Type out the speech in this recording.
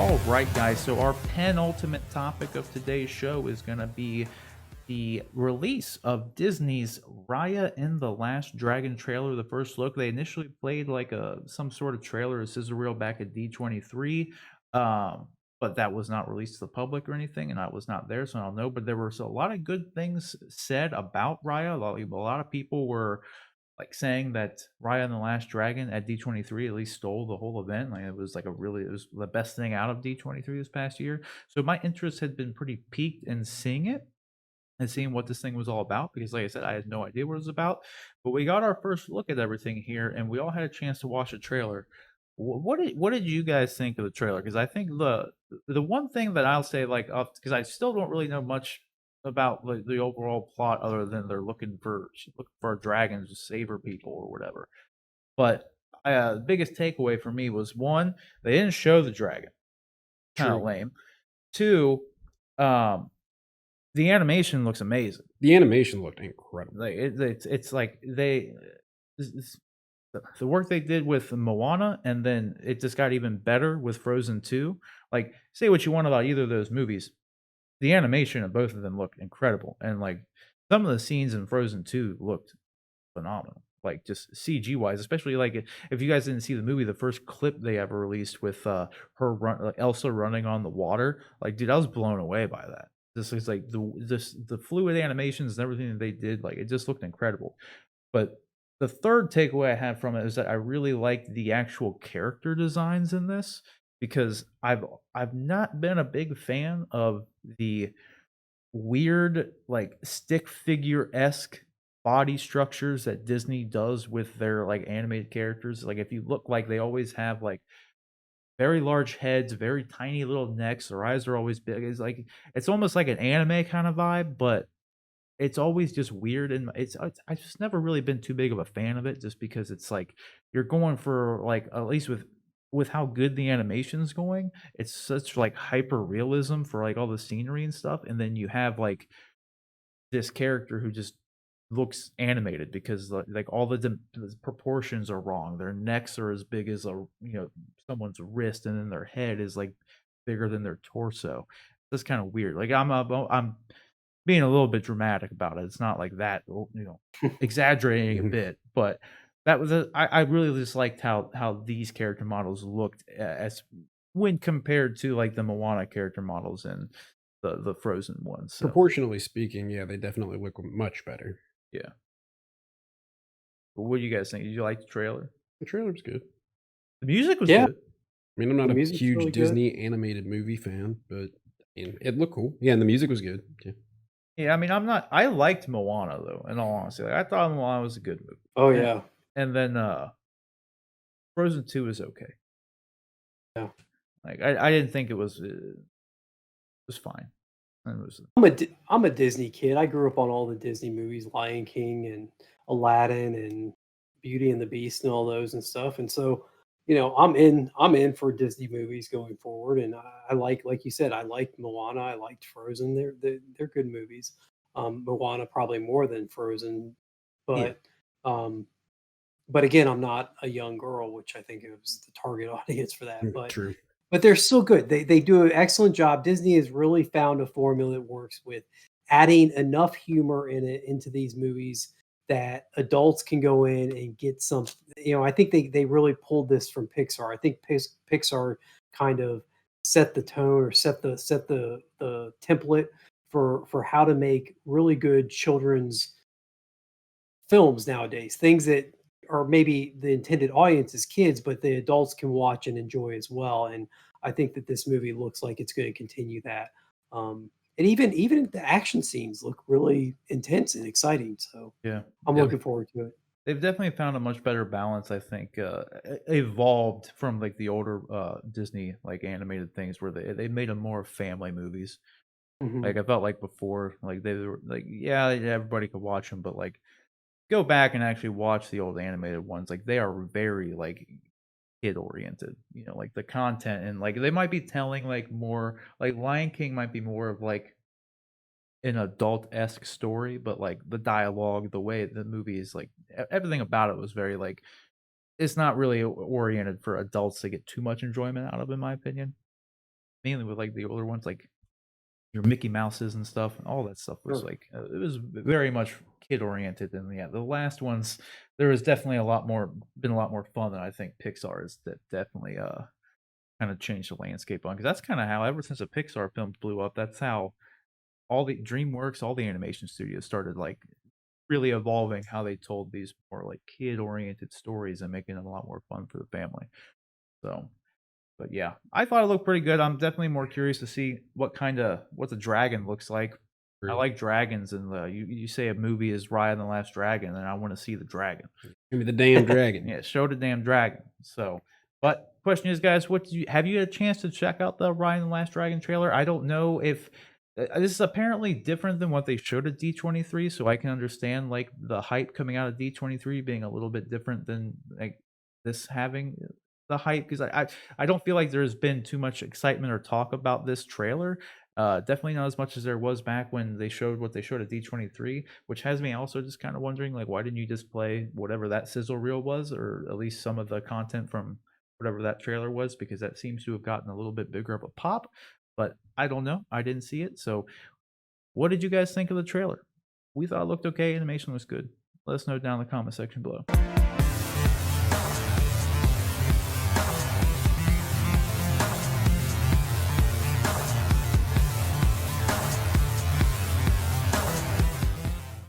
All right, guys. So our penultimate topic of today's show is going to be the release of Disney's Raya and the Last Dragon trailer. The first look, they initially played like a some sort of trailer, a sizzle reel back at D23, but that was not released to the public or anything, and I was not there, so I don't know. But there were a lot of good things said about Raya. A lot of people were like saying that Raya and the Last Dragon at D23 at least stole the whole event. Like it was the best thing out of D23 this past year. So my interest had been pretty piqued in seeing it and seeing what this thing was all about because like I said, I had no idea what it was about. But we got our first look at everything here and we all had a chance to watch the trailer. What did you guys think of the trailer? Because I think the one thing that I'll say because I still don't really know much about the overall plot other than they're looking for a dragon to savor people or whatever. But the biggest takeaway for me was one, they didn't show the dragon, kind of True. lame. Two, um, the animation looks amazing. The animation looked incredible. Like it's like the work they did with Moana, and then it just got even better with Frozen 2. Like, say what you want about either of those movies, the animation of both of them looked incredible, and, like, some of the scenes in Frozen 2 looked phenomenal, like, just CG wise, especially, like, if you guys didn't see the movie, the first clip they ever released with, Elsa running on the water, like, dude, I was blown away by that. This is, like, the fluid animations and everything that they did, like, it just looked incredible. But the third takeaway I had from it is that I really liked the actual character designs in this because I've not been a big fan of the weird, like, stick figure-esque body structures that Disney does with their, like, animated characters. Like, if you look, like, they always have, like, very large heads, very tiny little necks, their eyes are always big. It's almost like an anime kind of vibe, but it's always just weird, and it's I've just never really been too big of a fan of it just because it's like you're going for, like, at least with how good the animation's going, it's such, like, hyper realism for, like, all the scenery and stuff, and then you have, like, this character who just looks animated because, like, all the proportions are wrong. Their necks are as big as someone's wrist, and then their head is, like, bigger than their torso. That's kinda weird. Like, I'm being a little bit dramatic about it. It's not like that, exaggerating a Mhm. bit, but that was I really just liked how these character models looked as when compared to, like, the Moana character models and the Frozen ones, so, Proportionally speaking, yeah, they definitely look much better. yeah. But what do you guys think? Did you like the trailer? The trailer was good. The music was Yeah, good. I mean, I'm not the a music's huge really good. Disney animated movie fan, but it looked cool. Yeah, and the music was good. Yeah. Yeah, I mean, I liked Moana, though, in all honesty. Like, I thought Moana was a good movie. Oh, And yeah. and then, Frozen 2 is okay. Yeah. Like, I didn't think it was fine. It was I'm a Disney kid. I grew up on all the Disney movies, Lion King and Aladdin and Beauty and the Beast and all those and stuff. And so, I'm in for Disney movies going forward. And I like you said, I liked Moana. I liked Frozen. They're good movies. Moana probably more than Frozen, yeah. but um, but again, I'm not a young girl, which I think it was the target audience for that. True. But they're still good. They do an excellent job. Disney has really found a formula that works with adding enough humor in it into these movies that adults can go in and get some. I think they really pulled this from Pixar. I think Pixar kind of set the tone or set the template for how to make really good children's films nowadays, things that are maybe the intended audience is kids, but the adults can watch and enjoy as well. And I think that this movie looks like it's going to continue that. And even the action scenes look really intense and exciting. So Yeah. I'm Yeah. looking forward to it. They've definitely found a much better balance, I think, evolved from, like, the older, Disney, like, animated things where they made 'em more family movies. Mhm. Like, I felt like before, like, they were like, yeah, everybody could watch them, but, like, go back and actually watch the old animated ones, like, they are very, like, kid-oriented, like, the content and, like, they might be telling, like, more like, Lion King might be more of, like, an adult-esque story, but, like, the dialogue, the way the movie is, like, everything about it was very, like it's not really oriented for adults to get too much enjoyment out of, in my opinion. mainly with like the older ones, like your Mickey Mouses and stuff. All that stuff was Sure. like it was very much kid oriented, and yeah, the last ones there was definitely a lot more fun than I think Pixar is. That definitely kind of changed the landscape on, because that's kind of how ever since the Pixar films blew up, that's how all the DreamWorks, all the animation studios started like really evolving how they told these more like kid oriented stories and making them a lot more fun for the family. So, but yeah, I thought it looked pretty good. I'm definitely more curious to see what the dragon looks like. I True. like dragons, and you say a movie is Raya and the Last Dragon, and I want to see the dragon. Give me the damn dragon. Yeah, show the damn dragon. So, but question is, guys, have you had a chance to check out the Raya and the Last Dragon trailer? I don't know if this is apparently different than what they showed at D23, so I can understand like the hype coming out of D23 being a little bit different than like this having the hype, because I don't feel like there's been too much excitement or talk about this trailer. Definitely not as much as there was back when they showed what they showed at D23, which has me also just kind of wondering, like, why didn't you just play whatever that sizzle reel was, or at least some of the content from whatever that trailer was, because that seems to have gotten a little bit bigger of a pop. But I don't know. I didn't see it. So, what did you guys think of the trailer? We thought it looked okay. Animation was good. Let us know down in the comment section below.